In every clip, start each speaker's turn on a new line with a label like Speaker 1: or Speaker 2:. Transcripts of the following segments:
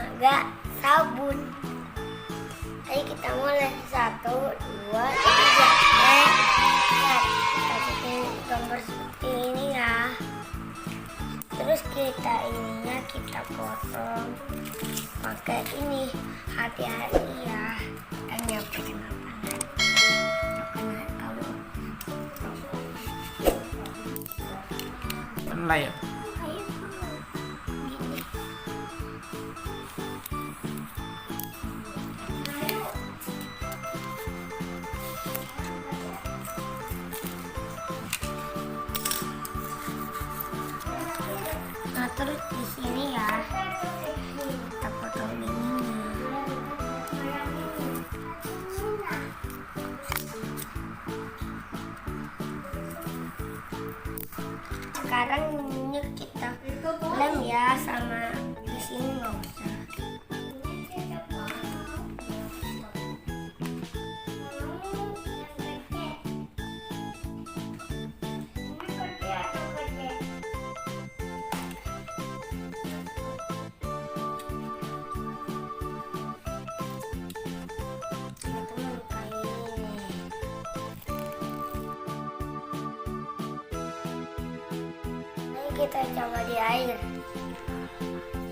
Speaker 1: tenaga sabun. Ayo kita mulai. 1, 2, 3. Kita bikin gambar seperti ini ya. Terus kita potong pakai ini. Hati-hati ya, kan nyampe kalau
Speaker 2: pernah ya.
Speaker 1: Nah, terus di sini ya kita potong ininya. Sekarang ininya kita lem ya, sama di sini nggak usah. Kita coba di air,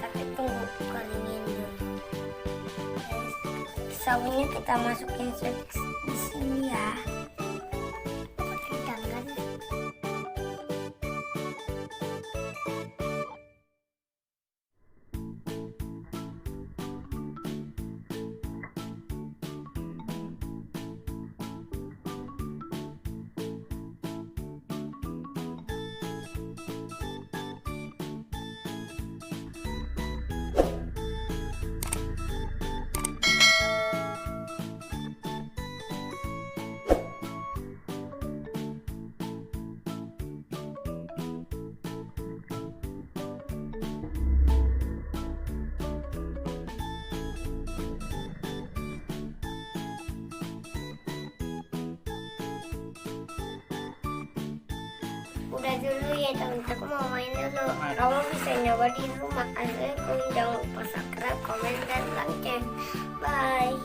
Speaker 1: tapi tunggu keringin dulu. Sabunnya kita masukin di sini ya. Pakai tangan. Udah dulu ya teman-teman, aku mau main dulu. Kamu bisa nyoba di rumah. Jangan lupa subscribe, komen, dan like. Bye.